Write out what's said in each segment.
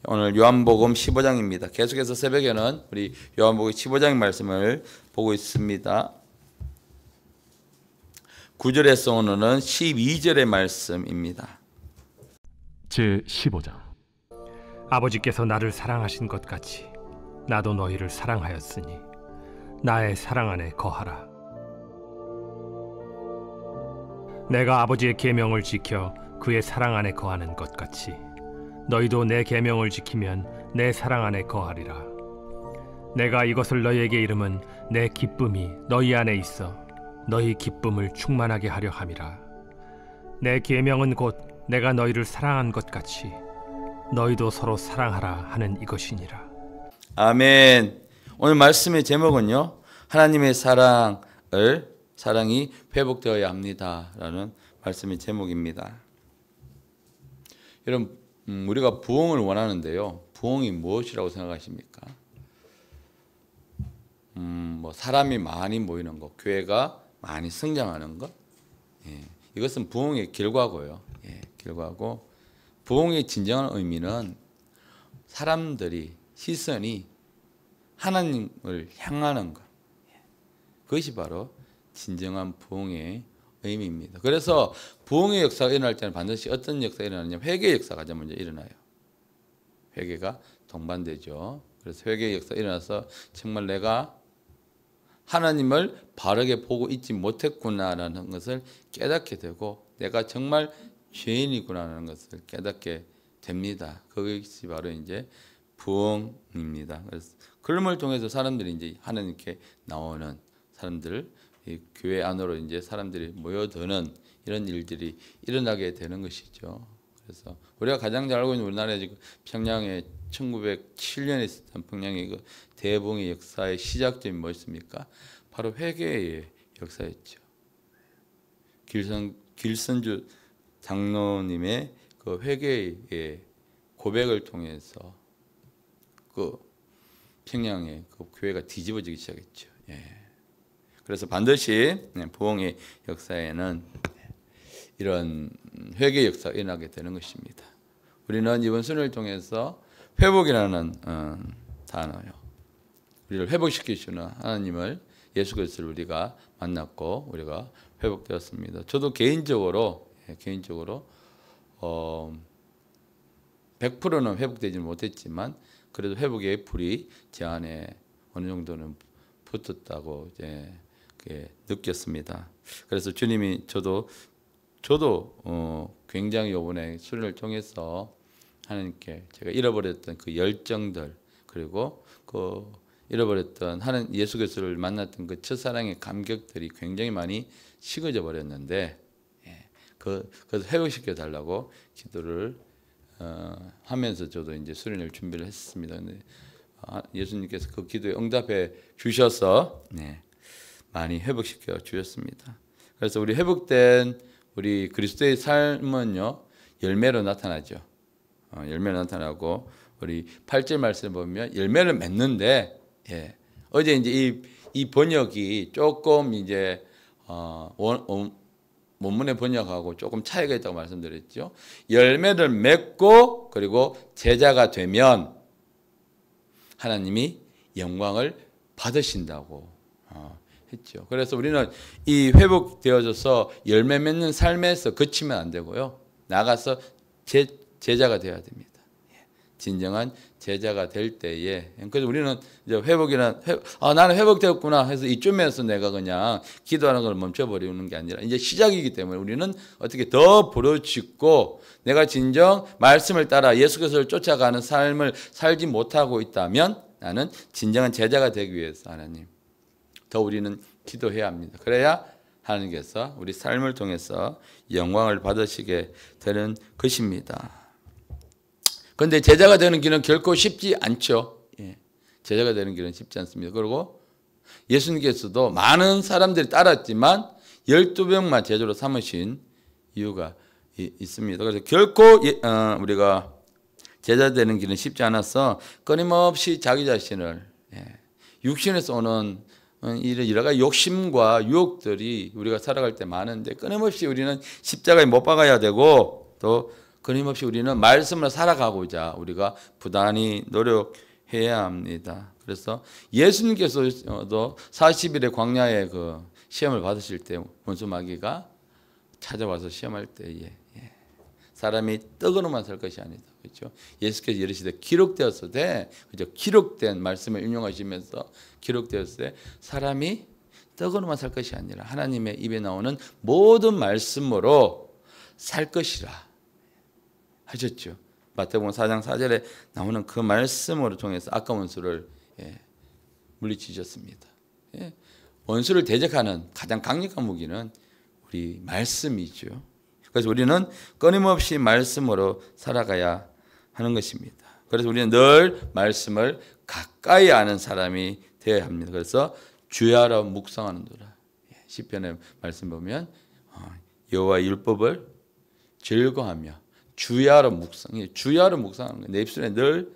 오늘 요한복음 15장입니다. 계속해서 새벽에는 우리 요한복음 15장 말씀을 보고 있습니다. 9절에서 오늘은 12절의 말씀입니다. 제15장. 아버지께서 나를 사랑하신 것 같이 나도 너희를 사랑하였으니 나의 사랑 안에 거하라. 내가 아버지의 계명을 지켜 그의 사랑 안에 거하는 것 같이 너희도 내 계명을 지키면 내 사랑 안에 거하리라. 내가 이것을 너희에게 이름은 내 기쁨이 너희 안에 있어 너희 기쁨을 충만하게 하려 함이라. 내 계명은 곧 내가 너희를 사랑한 것 같이 너희도 서로 사랑하라 하는 이것이니라. 아멘. 오늘 말씀의 제목은요, 하나님의 사랑이 회복되어야 합니다라는 말씀의 제목입니다. 여러분, 우리가 부흥을 원하는데요, 부흥이 무엇이라고 생각하십니까? 뭐 사람이 많이 모이는 것, 교회가 많이 성장하는 것, 이것은 부흥의 결과고요. 결과고, 부흥의 진정한 의미는 사람들이 시선이 하나님을 향하는 것, 그것이 바로 진정한 부흥의 의미입니다. 그래서 부흥의 역사가 일어날 때는 반드시 어떤 역사가 일어나냐면 회개의 역사가 가장 먼저 일어나요. 회개가 동반되죠. 그래서 회개의 역사가 일어나서 정말 내가 하나님을 바르게 보고 있지 못했구나라는 것을 깨닫게 되고 내가 정말 죄인이구나라는 것을 깨닫게 됩니다. 그것이 바로 이제 부흥입니다. 그래서 그럼을 통해서 사람들이 이제 하나님께 나오는 사람들, 이 교회 안으로 이제 사람들이 모여드는 이런 일들이 일어나게 되는 것이죠. 그래서 우리가 가장 잘 알고 있는 우리나라의 지금 평양에 1907년에 있었던 평양의 그 대부흥의 역사의 시작점이 무엇입니까? 바로 회개의 역사였죠. 길선주 장로님의 그 회개의 고백을 통해서 그 평양의 그 교회가 뒤집어지기 시작했죠. 그래서 반드시 부흥의 역사에는 이런 회개 역사가 일어나게 되는 것입니다. 우리는 이번 수련을 통해서 회복이라는 단어요, 우리를 회복시키시는 하나님을, 예수 그리스도를 우리가 만났고 우리가 회복되었습니다. 저도 개인적으로 100%는 회복되지 못했지만 그래도 회복의 불이 제 안에 어느 정도는 붙었다고 이제 느꼈습니다. 그래서 주님이 저도 굉장히 이번에 수련을 통해서 하나님께 제가 잃어버렸던 그 열정들, 그리고 그 잃어버렸던 하나님 예수 그리스도를 만났던 그 첫사랑의 감격들이 굉장히 많이 식어져 버렸는데, 그래서 회복시켜 달라고 기도를 하면서 저도 이제 수련을 준비를 했습니다. 근데 예수님께서 그 기도에 응답해 주셔서 많이 회복시켜 주셨습니다. 그래서 우리 회복된 우리 그리스도의 삶은요, 열매로 나타나죠. 열매로 나타나고 우리 8절 말씀 보면 열매를 맺는데, 어제 이제 이 번역이 조금 이제 원문의 번역하고 조금 차이가 있다고 말씀드렸죠. 열매를 맺고 그리고 제자가 되면 하나님이 영광을 받으신다고 했죠. 그래서 우리는 이 회복되어져서 열매 맺는 삶에서 그치면 안 되고요, 나가서 제자가 되어야 됩니다. 진정한 제자가 될 때에, 그래서 우리는 이제 나는 회복되었구나 해서 이쯤에서 내가 그냥 기도하는 걸 멈춰버리는 게 아니라 이제 시작이기 때문에 우리는 어떻게 더 부르짖고 내가 진정 말씀을 따라 예수 그리스도를 쫓아가는 삶을 살지 못하고 있다면 나는 진정한 제자가 되기 위해서 하나님 더 우리는 기도해야 합니다. 그래야 하나님께서 우리 삶을 통해서 영광을 받으시게 되는 것입니다. 그런데 제자가 되는 길은 결코 쉽지 않죠. 제자가 되는 길은 쉽지 않습니다. 그리고 예수님께서도 많은 사람들이 따랐지만 12명만 제자로 삼으신 이유가 있습니다. 그래서 결코 우리가 제자 되는 길은 쉽지 않아서 끊임없이 자기 자신을, 육신에서 오는 여러 가지 욕심과 유혹들이 우리가 살아갈 때 많은데 끊임없이 우리는 십자가에 못 박아야 되고 또 끊임없이 우리는 말씀으로 살아가고자 우리가 부단히 노력해야 합니다. 그래서 예수님께서도 40일의 광야의 그 시험을 받으실 때 원수 마귀가 찾아와서 시험할 때에 사람이 떡으로만 살 것이 아니다. 그렇죠? 예수께서 이르시되 기록되었으되, 그죠? 기록된 말씀을 인용하시면서 기록되었으되 사람이 떡으로만 살 것이 아니라 하나님의 입에 나오는 모든 말씀으로 살 것이라 하셨죠. 마태복음 4장 4절에 나오는 그 말씀으로 통해서 악한 원수를 물리치셨습니다. 원수를 대적하는 가장 강력한 무기는 우리 말씀이죠. 그래서 우리는 끊임없이 말씀으로 살아가야 하는 것입니다. 그래서 우리는 늘 말씀을 가까이 아는 사람이 되어야 합니다. 그래서 주야로 묵상하는도다. 시편의 말씀 보면 여호와 율법을 즐거하며 주야로 묵상하는 거예요. 내 입술에 늘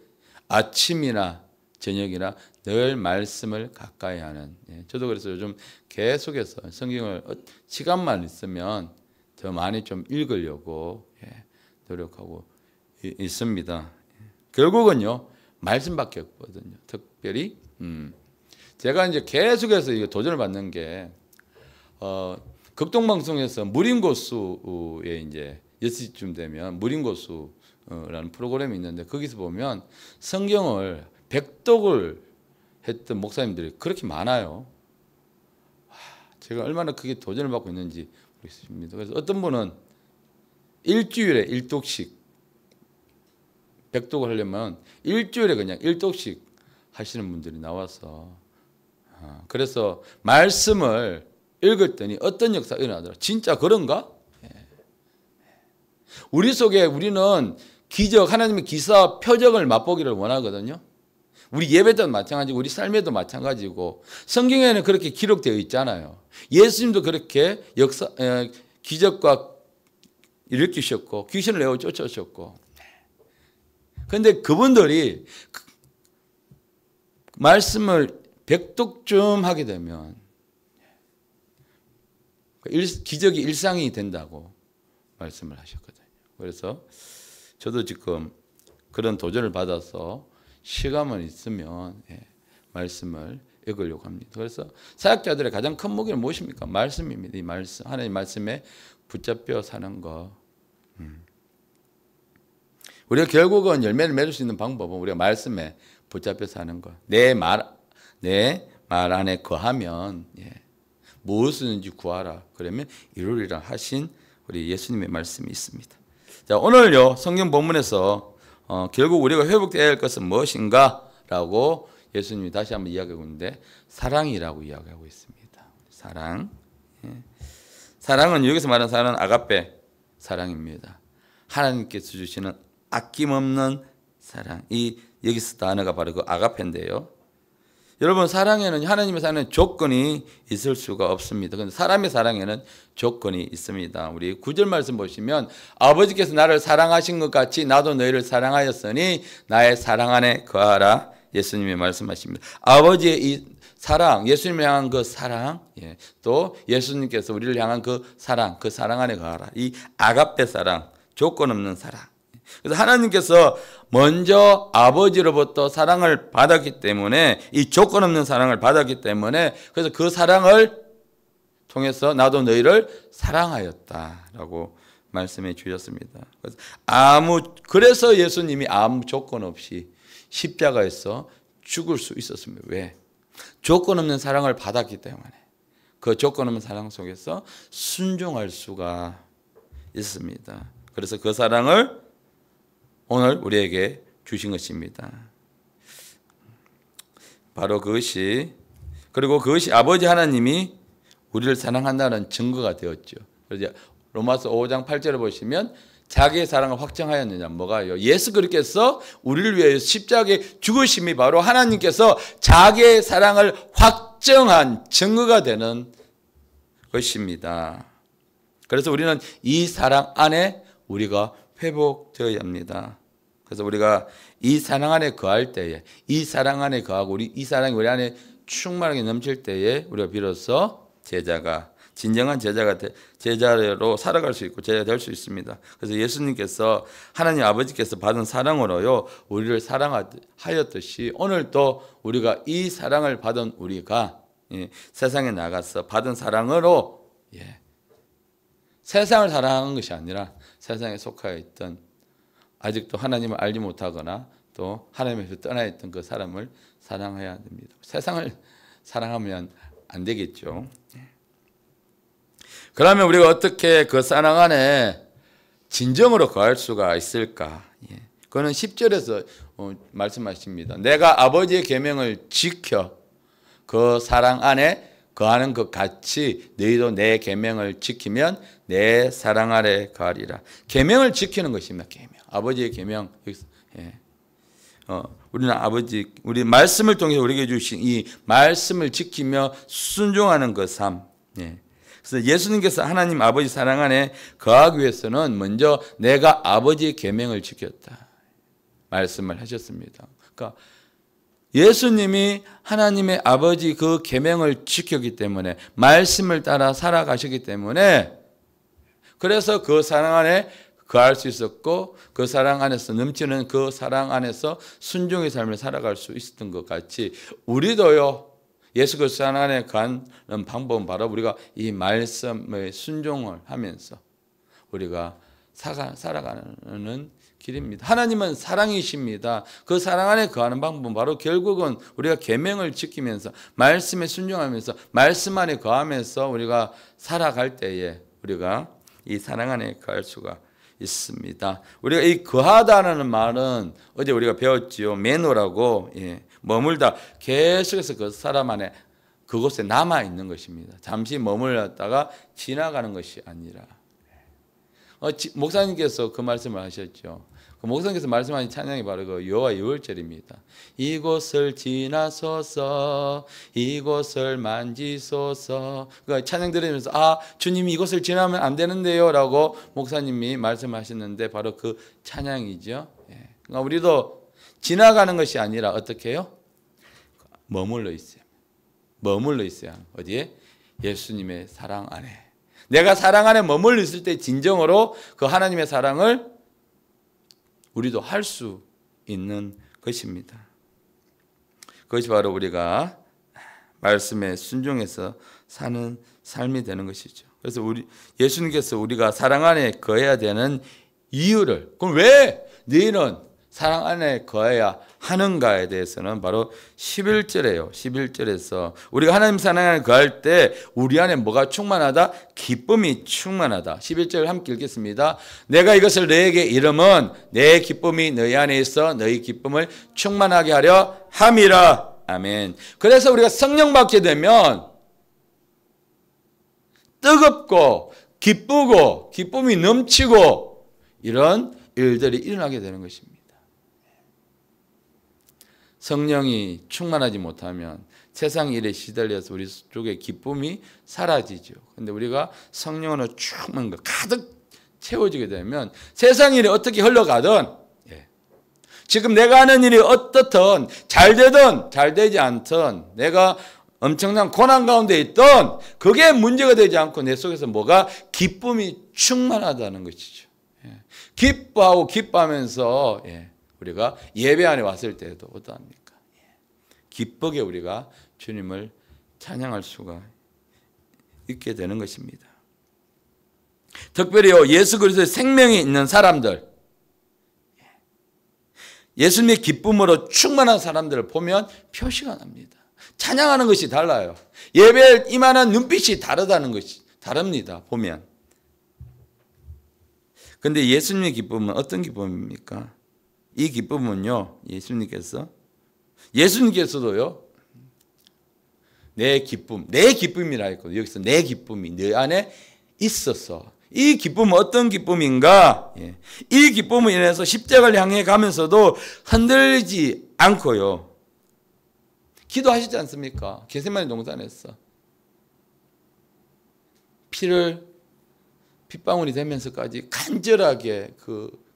아침이나 저녁이나 늘 말씀을 가까이 하는. 저도 그래서 요즘 계속해서 성경을 시간만 있으면 더 많이 좀 읽으려고 노력하고 있습니다. 결국은요 말씀밖에 없거든요. 특별히 제가 이제 계속해서 이거 도전을 받는 게 극동방송에서 무림고수에 이제 6시쯤 되면 무림고수라는 프로그램이 있는데 거기서 보면 성경을 백독을 했던 목사님들이 그렇게 많아요. 제가 얼마나 크게 도전을 받고 있는지 모르겠습니다. 그래서 어떤 분은 일주일에 1독씩 백독을 하려면 일주일에 그냥 1독씩 하시는 분들이 나와서 그래서 말씀을 읽었더니 어떤 역사가 일어나더라. 진짜 그런가? 우리 속에 우리는 기적, 하나님의 기사, 표적을 맛보기를 원하거든요. 우리 예배도 마찬가지고 우리 삶에도 마찬가지고 성경에는 그렇게 기록되어 있잖아요. 예수님도 그렇게 기적과 일으키셨고 귀신을 내어 쫓아오셨고. 그런데 그분들이 말씀을 백독쯤 하게 되면 기적이 일상이 된다고 말씀을 하셨거든요. 그래서 저도 지금 그런 도전을 받아서 시간만 있으면 말씀을 읽으려고 합니다. 그래서 사역자들의 가장 큰 무기는 무엇입니까? 말씀입니다. 이 말씀, 하나님 말씀에 붙잡혀 사는 거. 우리가 결국은 열매를 맺을 수 있는 방법은 우리가 말씀에 붙잡혀 사는 거. 내 말 안에 거하면 무엇이든지 구하라. 그러면 이루리라 하신 우리 예수님의 말씀이 있습니다. 자, 오늘요 성경 본문에서 결국 우리가 회복되어야 할 것은 무엇인가? 라고 예수님이 다시 한번 이야기하고 있는데 사랑이라고 이야기하고 있습니다. 사랑. 사랑은 여기서 말하는 사랑은 아가페 사랑입니다. 하나님께서 주시는 아낌없는 사랑. 여기서 단어가 바로 그 아가페인데요. 여러분 사랑에는 하나님의 사랑에는 조건이 있을 수가 없습니다. 그런데 사람의 사랑에는 조건이 있습니다. 우리 9절 말씀 보시면 아버지께서 나를 사랑하신 것 같이 나도 너희를 사랑하였으니 나의 사랑 안에 거하라. 예수님이 말씀하십니다. 아버지의 이 사랑, 예수님을 향한 그 사랑, 또 예수님께서 우리를 향한 그 사랑 안에 거하라. 이 아가페 사랑, 조건 없는 사랑. 그래서 하나님께서 먼저 아버지로부터 사랑을 받았기 때문에 이 조건 없는 사랑을 받았기 때문에 그래서 그 사랑을 통해서 나도 너희를 사랑하였다라고 말씀해 주셨습니다. 그래서 예수님이 아무 조건 없이 십자가에서 죽을 수 있었습니다. 왜? 조건 없는 사랑을 받았기 때문에 그 조건 없는 사랑 속에서 순종할 수가 있습니다. 그래서 그 사랑을 오늘 우리에게 주신 것입니다. 바로 그것이 아버지 하나님이 우리를 사랑한다는 증거가 되었죠. 그래서 로마서 5장 8절을 보시면 자기의 사랑을 확정하였느냐. 뭐가요? 예수 그리스도께서 우리를 위해 십자가에 죽으심이 바로 하나님께서 자기의 사랑을 확정한 증거가 되는 것입니다. 그래서 우리는 이 사랑 안에 우리가 회복되어야 합니다. 그래서 우리가 이 사랑 안에 거할 때에 이 사랑 안에 거하고 이 사랑이 우리 안에 충만하게 넘칠 때에 우리가 비로소 제자가 진정한 제자로 살아갈 수 있고 제자가 될 수 있습니다. 그래서 예수님께서 하나님 아버지께서 받은 사랑으로요 우리를 사랑하였듯이 오늘도 우리가 이 사랑을 받은 우리가 세상에 나가서 받은 사랑으로 세상을 사랑하는 것이 아니라 세상에 속하여 있던 아직도 하나님을 알지 못하거나 또 하나님에서 떠나 있던 그 사람을 사랑해야 됩니다. 세상을 사랑하면 안 되겠죠. 그러면 우리가 어떻게 그 사랑 안에 진정으로 거할 수가 있을까? 그거는 10절에서 말씀하십니다. 내가 아버지의 계명을 지켜 그 사랑 안에 거하는 것 같이 너희도 내 계명을 지키면 내 사랑 아래 거하리라. 계명을 지키는 것입니다. 계명. 아버지의 계명. 우리는 우리 말씀을 통해서 우리에게 주신 이 말씀을 지키며 순종하는 그 삶. 그래서 예수님께서 하나님 아버지 사랑 안에 거하기 위해서는 먼저 내가 아버지의 계명을 지켰다 말씀을 하셨습니다. 그러니까 예수님이 하나님의 아버지 그 계명을 지켰기 때문에 말씀을 따라 살아가셨기 때문에 그래서 그 사랑 안에 거할 수 있었고 그 사랑 안에서 넘치는 그 사랑 안에서 순종의 삶을 살아갈 수 있었던 것 같이 우리도요 예수 그리스도 안에 가는 방법은 바로 우리가 이 말씀의 순종을 하면서 우리가 살아가는 길입니다. 하나님은 사랑이십니다. 그 사랑 안에 거하는 방법은 바로 결국은 우리가 계명을 지키면서 말씀에 순종하면서 말씀 안에 거하면서 우리가 살아갈 때에 우리가 이 사랑 안에 거할 수가 있습니다. 우리가 이 거하다는 말은 어제 우리가 배웠지요. 메노라고 머물다 계속해서 그 사람 안에 그곳에 남아 있는 것입니다. 잠시 머물렀다가 지나가는 것이 아니라 목사님께서 그 말씀을 하셨죠. 그 목사님께서 말씀하신 찬양이 바로 그 여호와 유월절입니다. 이곳을 지나소서 이곳을 만지소서. 그러니까 찬양 들으면서 주님이 이곳을 지나면 안 되는데요 라고 목사님이 말씀하셨는데 바로 그 찬양이죠. 그러니까 우리도 지나가는 것이 아니라 어떻게 해요? 머물러 있어요. 머물러 있어요. 어디에? 예수님의 사랑 안에. 내가 사랑 안에 머물러 있을 때 진정으로 그 하나님의 사랑을 우리도 할 수 있는 것입니다. 그것이 바로 우리가 말씀에 순종해서 사는 삶이 되는 것이죠. 그래서 예수님께서 우리가 사랑 안에 거해야 되는 이유를 그럼 왜 너희는 사랑 안에 거해야 하는가에 대해서는 바로 11절에요. 11절에서 우리가 하나님 사랑 안에 거할 때 우리 안에 뭐가 충만하다? 기쁨이 충만하다. 11절 함께 읽겠습니다. 내가 이것을 너에게 이름은 내 기쁨이 너희 안에 있어 너희 기쁨을 충만하게 하려 함이라. 아멘. 그래서 우리가 성령 받게 되면 뜨겁고 기쁘고 기쁨이 넘치고 이런 일들이 일어나게 되는 것입니다. 성령이 충만하지 못하면 세상 일에 시달려서 우리 쪽에 기쁨이 사라지죠. 그런데 우리가 성령으로 충만한 거 가득 채워지게 되면 세상 일이 어떻게 흘러가든 지금 내가 하는 일이 어떻든 잘 되든 잘 되지 않든 내가 엄청난 고난 가운데 있든 그게 문제가 되지 않고 내 속에서 뭐가 기쁨이 충만하다는 것이죠. 기뻐하고 기뻐하면서 우리가 예배 안에 왔을 때도 어떠합니까? 기쁘게 우리가 주님을 찬양할 수가 있게 되는 것입니다. 특별히요 예수 그리스도의 생명이 있는 사람들, 예수님의 기쁨으로 충만한 사람들을 보면 표시가 납니다. 찬양하는 것이 달라요. 예배에 임하는 눈빛이 다릅니다. 보면. 그런데 예수님의 기쁨은 어떤 기쁨입니까? 이 기쁨은요, 예수님께서도요, 내 기쁨이라 했거든요. 여기서 내 기쁨이 내 안에 있어서. 이 기쁨은 어떤 기쁨인가? 이 기쁨을 인해서 십자가를 향해 가면서도 흔들리지 않고요. 기도하시지 않습니까? 겟세마네 동산에서. 핏방울이 되면서까지 간절하게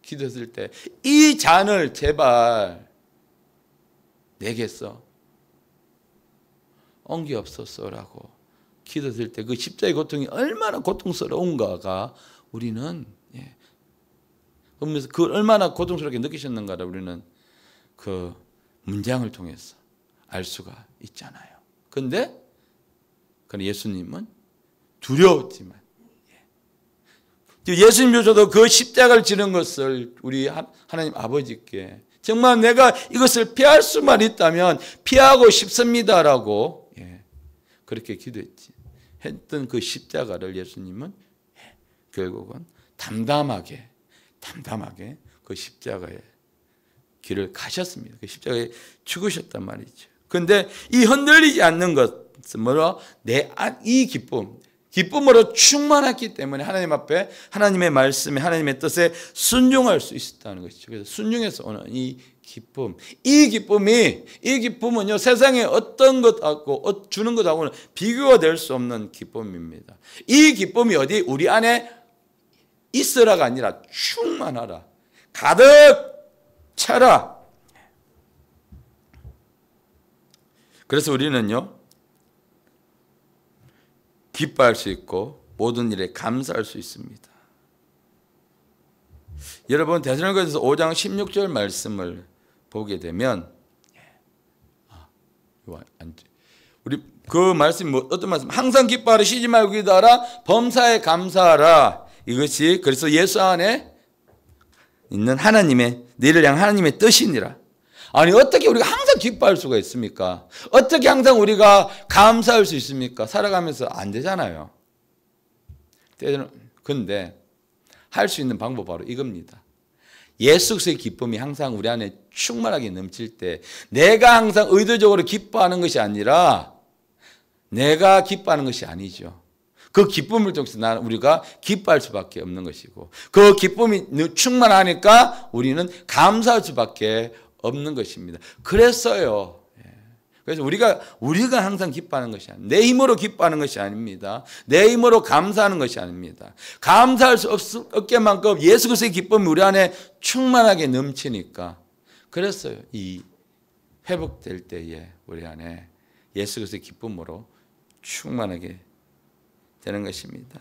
기도했을 때 이 잔을 제발 내게서 옮기옵소서라고 기도 드릴 때 그 십자가의 고통이 얼마나 고통스러운가가 우리는 그러면서 그걸 얼마나 고통스럽게 느끼셨는가를 우리는 그 문장을 통해서 알 수가 있잖아요. 그런데 예수님은 두려웠지만 예수님조차도 그 십자가를 지는 것을 우리 하나님 아버지께 정말 내가 이것을 피할 수만 있다면 피하고 싶습니다라고 그렇게 했던 그 십자가를 예수님은 결국은 담담하게 그 십자가의 길을 가셨습니다. 그 십자가에 죽으셨단 말이죠. 그런데 이 흔들리지 않는 것은 뭐로? 이 기쁨으로 충만했기 때문에 하나님 앞에 하나님의 말씀에 하나님의 뜻에 순종할 수 있었다는 것이죠. 그래서 순종해서 오는 이 기쁨은요 세상에 어떤 것하고 주는 것하고는 비교가 될 수 없는 기쁨입니다. 이 기쁨이 어디 우리 안에 있으라가 아니라 충만하라, 가득 차라. 그래서 우리는요 기뻐할 수 있고 모든 일에 감사할 수 있습니다. 여러분 데살로니가전서 5장 16절 말씀을 보게 되면 우리 그 말씀이 어떤 말씀? 항상 기뻐하라, 쉬지 말고 기도하라, 범사에 감사하라. 이것이 그래서 예수 안에 있는 너희를 향한 하나님의 뜻이니라. 아니 어떻게 우리가 항상 기뻐할 수가 있습니까? 어떻게 항상 우리가 감사할 수 있습니까? 살아가면서 안 되잖아요. 그런데 할 수 있는 방법 바로 이겁니다. 예수 그리스도의 기쁨이 항상 우리 안에 충만하게 넘칠 때 내가 항상 의도적으로 기뻐하는 것이 아니라 내가 기뻐하는 것이 아니죠. 그 기쁨을 통해서 우리가 기뻐할 수밖에 없는 것이고 그 기쁨이 충만하니까 우리는 감사할 수밖에 없는 것입니다. 그래서 우리가 항상 기뻐하는 것이 아닙니다. 내 힘으로 기뻐하는 것이 아닙니다. 내 힘으로 감사하는 것이 아닙니다. 감사할 수 없게만큼 예수 그리스도의 기쁨이 우리 안에 충만하게 넘치니까 그랬어요. 이 회복될 때에 우리 안에 예수 그리스도의 기쁨으로 충만하게 되는 것입니다.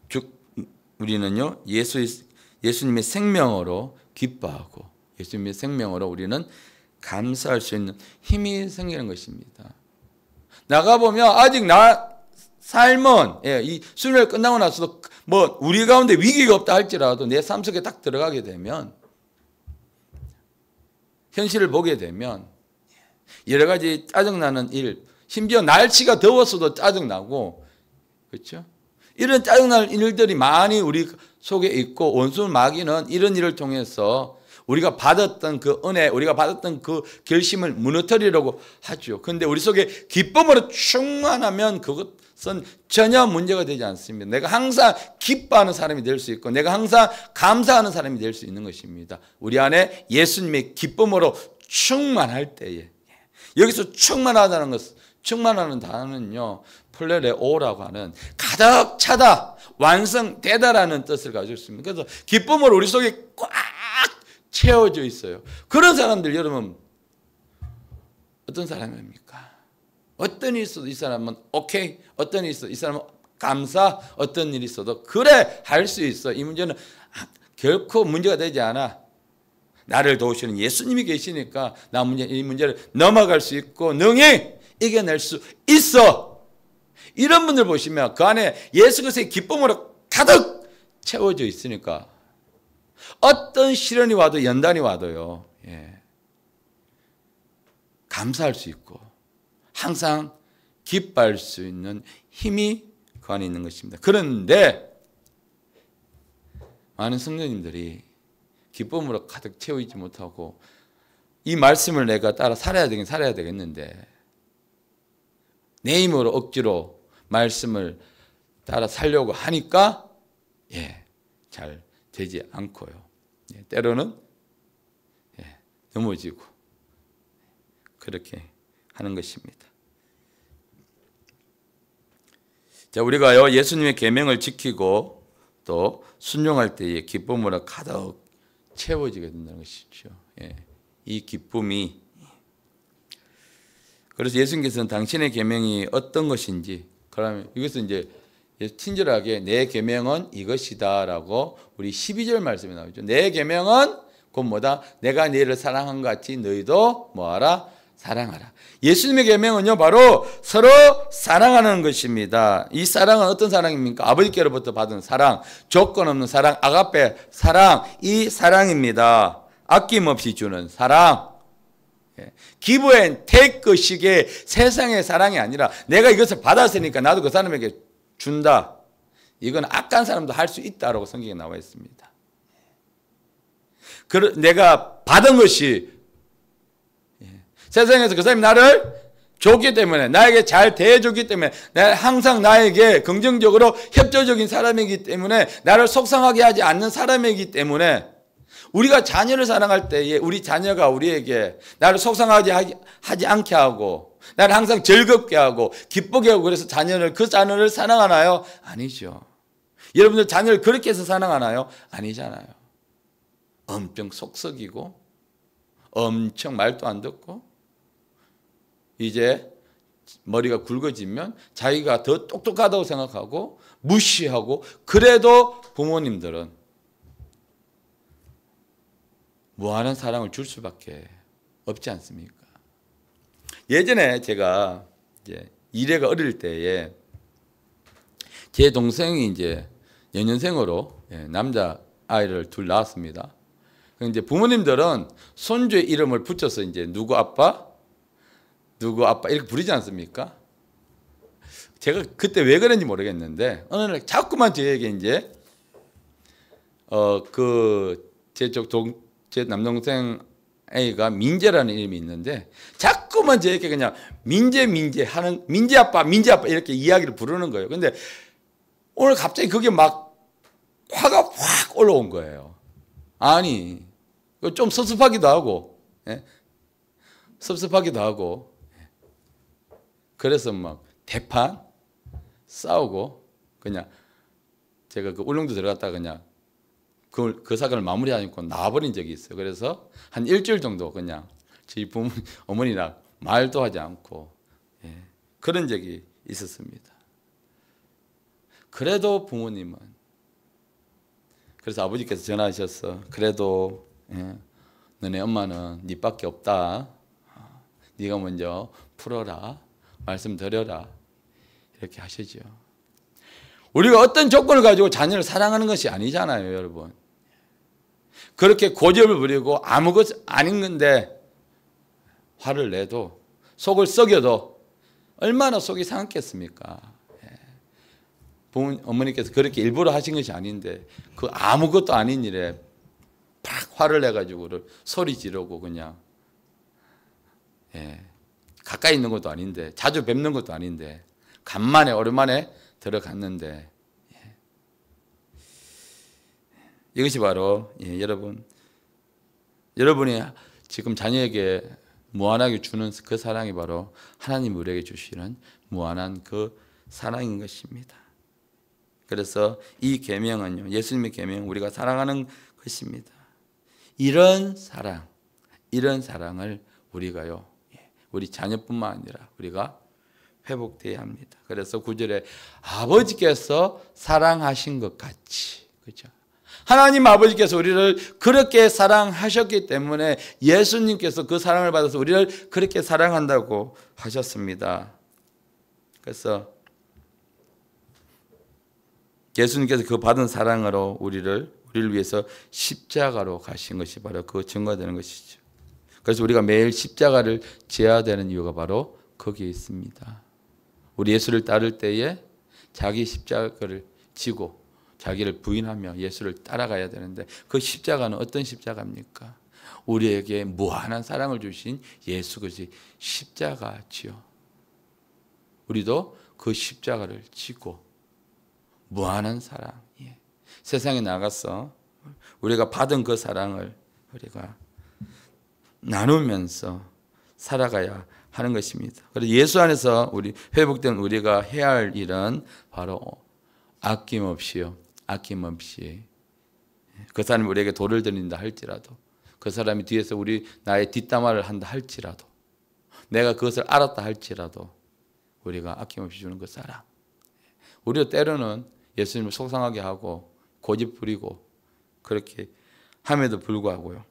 즉 우리는요 예수님의 생명으로 기뻐하고 예수님의 생명으로 우리는 감사할 수 있는 힘이 생기는 것입니다. 나가보면 아직 삶은 이 수련회 끝나고 나서도 우리 가운데 위기가 없다 할지라도 내 삶 속에 딱 들어가게 되면 현실을 보게 되면 여러 가지 짜증나는 일, 심지어 날씨가 더웠어도 짜증나고 그렇죠? 이런 짜증나는 일들이 많이 우리 속에 있고 원수 마귀는 이런 일을 통해서 우리가 받았던 그 은혜, 우리가 받았던 그 결심을 무너뜨리려고 하죠. 그런데 우리 속에 기쁨으로 충만하면 그것은 전혀 문제가 되지 않습니다. 내가 항상 기뻐하는 사람이 될 수 있고 내가 항상 감사하는 사람이 될 수 있는 것입니다. 우리 안에 예수님의 기쁨으로 충만할 때에 여기서 충만하다는 것, 충만하는 단어는요 플레레오라고 하는 가득 차다, 완성되다라는 뜻을 가지고 있습니다. 그래서 기쁨으로 우리 속에 꽉 채워져 있어요. 그런 사람들 여러분 어떤 사람입니까? 어떤 일이 있어도 이 사람은 오케이, 어떤 일이 있어도 이 사람은 감사, 어떤 일이 있어도 그래 할 수 있어. 이 문제는 결코 문제가 되지 않아. 나를 도우시는 예수님이 계시니까 이 문제를 넘어갈 수 있고 능히 이겨낼 수 있어. 이런 분들 보시면 그 안에 예수 그리스도의 기쁨으로 가득 채워져 있으니까 어떤 시련이 와도 연단이 와도요 감사할 수 있고 항상 기뻐할 수 있는 힘이 그 안에 있는 것입니다. 그런데 많은 성도님들이 기쁨으로 가득 채우지 못하고 이 말씀을 내가 따라 살아야 되겠는데 내 힘으로 억지로 말씀을 따라 살려고 하니까 잘 되지 않고요. 때로는 넘어지고 그렇게 하는 것입니다. 자, 우리가요 예수님의 계명을 지키고 또 순종할 때에 기쁨으로 가득 채워지게 된다는 것이죠. 이 기쁨이 그래서 예수님께서는 당신의 계명이 어떤 것인지, 그러면 이것은 이제 친절하게 내 계명은 이것이다라고 우리 12절 말씀에 나오죠. 내 계명은 곧 뭐다? 내가 너희를 사랑한 것 같이 너희도 뭐하라? 사랑하라. 예수님의 계명은요 바로 서로 사랑하는 것입니다. 이 사랑은 어떤 사랑입니까? 아버지께로부터 받은 사랑, 조건 없는 사랑, 아가페 사랑, 이 사랑입니다. 아낌없이 주는 사랑. give and take 식의 세상의 사랑이 아니라 내가 이것을 받았으니까 나도 그 사람에게 준다. 이건 악한 사람도 할 수 있다라고 성경에 나와 있습니다. 내가 받은 것이 세상에서 그 사람이 나를 줬기 때문에, 나에게 잘 대해줬기 때문에, 항상 나에게 긍정적으로 협조적인 사람이기 때문에, 나를 속상하게 하지 않는 사람이기 때문에, 우리가 자녀를 사랑할 때에 우리 자녀가 우리에게 나를 속상하게 하지 않게 하고, 나를 항상 즐겁게 하고 기쁘게 하고, 그래서 그 자녀를 사랑하나요? 아니죠. 여러분들 자녀를 그렇게 해서 사랑하나요? 아니잖아요. 엄청 속썩이고 엄청 말도 안 듣고 이제 머리가 굵어지면 자기가 더 똑똑하다고 생각하고 무시하고, 그래도 부모님들은 무한한 사랑을 줄 수밖에 없지 않습니까? 예전에 제가 이제 일회가 어릴 때에 제 동생이 이제 연년생으로 남자 아이를 둘 낳았습니다. 이제 부모님들은 손주의 이름을 붙여서 이제 누구 아빠 이렇게 부르지 않습니까? 제가 그때 왜 그런지 모르겠는데 어느 날 자꾸만 저에게 이제 제 남동생 A가 민재라는 이름이 있는데 자꾸만 저에게 그냥 민재 하는 민재 아빠 이렇게 이야기를 부르는 거예요. 근데 오늘 갑자기 그게 막 화가 확 올라온 거예요. 아니, 좀 섭섭하기도 하고, 섭섭하기도 하고, 그래서 막 대판 싸우고, 그냥 제가 그 울릉도 들어갔다가 그냥 그 사건을 마무리 하고 나와버린 적이 있어요. 그래서 한 일주일 정도 그냥 저희 어머니랑 말도 하지 않고 그런 적이 있었습니다. 그래도 부모님은, 그래서 아버지께서 전화하셨어. 그래도 너네 엄마는 니밖에 없다. 네가 먼저 풀어라. 말씀드려라. 이렇게 하시죠. 우리가 어떤 조건을 가지고 자녀를 사랑하는 것이 아니잖아요, 여러분. 그렇게 고집을 부리고 아무것도 아닌 건데 화를 내도, 속을 썩여도 얼마나 속이 상했겠습니까? 어머니께서 그렇게 일부러 하신 것이 아닌데 그 아무것도 아닌 일에 팍 화를 내가지고 소리 지르고 그냥 가까이 있는 것도 아닌데, 자주 뵙는 것도 아닌데 간만에 오랜만에 들어갔는데, 이것이 바로 여러분이 지금 자녀에게 무한하게 주는 그 사랑이 바로 하나님 우리에게 주시는 무한한 그 사랑인 것입니다. 그래서 이 계명은요, 예수님의 계명, 우리가 사랑하는 것입니다. 이런 사랑을 우리가요, 우리 자녀뿐만 아니라 우리가 회복돼야 합니다. 그래서 9절에 아버지께서 사랑하신 것 같이, 그렇죠? 하나님 아버지께서 우리를 그렇게 사랑하셨기 때문에 예수님께서 그 사랑을 받아서 우리를 그렇게 사랑한다고 하셨습니다. 그래서 예수님께서 그 받은 사랑으로 우리를 위해서 십자가로 가신 것이 바로 그 증거되는 것이죠. 그래서 우리가 매일 십자가를 져야 되는 이유가 바로 거기에 있습니다. 우리 예수를 따를 때에 자기 십자가를 지고 자기를 부인하며 예수를 따라가야 되는데, 그 십자가는 어떤 십자가입니까? 우리에게 무한한 사랑을 주신 예수 그리스도의 십자가지요. 우리도 그 십자가를 지고 무한한 사랑, 세상에 나가서 우리가 받은 그 사랑을 우리가 나누면서 살아가야 하는 것입니다. 그래서 예수 안에서 우리 회복된 우리가 해야 할 일은 바로 아낌없이 그 사람이 우리에게 돌을 들린다 할지라도, 그 사람이 뒤에서 나의 뒷담화를 한다 할지라도 내가 그것을 알았다 할지라도 우리가 아낌없이 주는 그 사랑. 우리도 때로는 예수님을 속상하게 하고 고집 부리고 그렇게 함에도 불구하고요.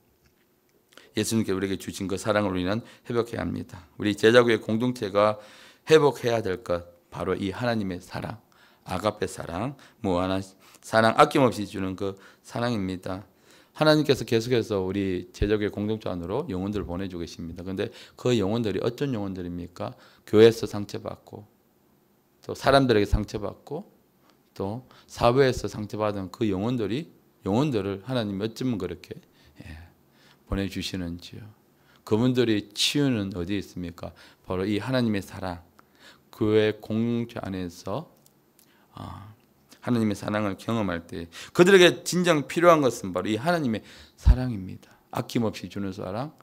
예수님께 우리에게 주신 그 사랑을 우리는 회복해야 합니다. 우리 제자교회 공동체가 회복해야 될 것 바로 이 하나님의 사랑, 아가페 사랑, 무한한 사랑, 아낌없이 주는 그 사랑입니다. 하나님께서 계속해서 우리 제자교회 공동체 안으로 영혼들을 보내주고 계십니다. 그런데 그 영혼들이 어떤 영혼들입니까? 교회에서 상처받고 또 사람들에게 상처받고 또 사회에서 상처받은 그 영혼들을 하나님이 어쩌면 그렇게 보내주시는지요. 그분들이 치유는 어디에 있습니까? 바로 이 하나님의 사랑, 교회 공동체 안에서 하나님의 사랑을 경험할 때 그들에게 진정 필요한 것은 바로 이 하나님의 사랑입니다. 아낌없이 주는 사랑,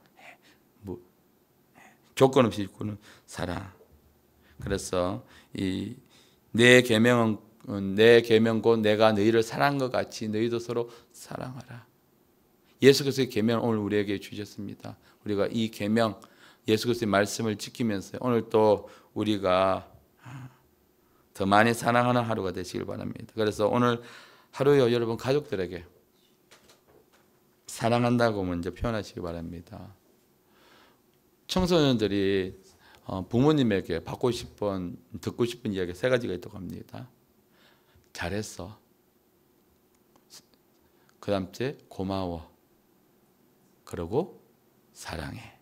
조건 없이 주는 사랑. 그래서 이 내 계명은 내가 너희를 사랑한 것 같이 너희도 서로 사랑하라. 예수 그리스도의 계명 오늘 우리에게 주셨습니다. 우리가 이 계명 예수 그리스도의 말씀을 지키면서 오늘 또 우리가 더 많이 사랑하는 하루가 되시길 바랍니다. 그래서 오늘 하루요 여러분 가족들에게 사랑한다고 먼저 표현하시기 바랍니다. 청소년들이 부모님에게 듣고 싶은 이야기 세 가지가 있다고 합니다. 잘했어. 그 다음째 고마워. 그리고 사랑해.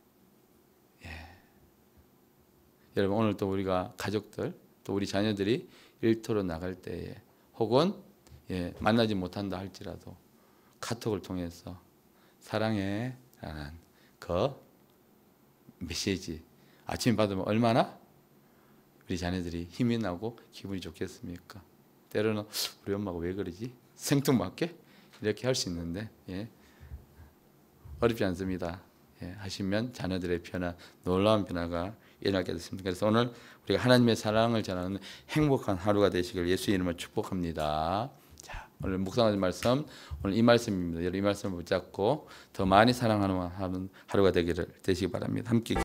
여러분 오늘 또 우리가 가족들 또 우리 자녀들이 일터로 나갈 때에 혹은 만나지 못한다 할지라도 카톡을 통해서 사랑해 라는 그 메시지 아침에 받으면 얼마나 우리 자녀들이 힘이 나고 기분이 좋겠습니까? 때로는 우리 엄마가 왜 그러지? 생뚱맞게 이렇게 할 수 있는데 어렵지 않습니다. 하시면 자녀들의 변화, 놀라운 변화가 일어나게 됐습니다. 그래서 오늘 우리가 하나님의 사랑을 전하는 행복한 하루가 되시길 예수 이름으로 축복합니다. 자, 오늘 묵상하는 말씀, 오늘 이 말씀입니다. 여러분 이 말씀을 붙잡고 더 많이 사랑하는 하루가 되시기 바랍니다. 함께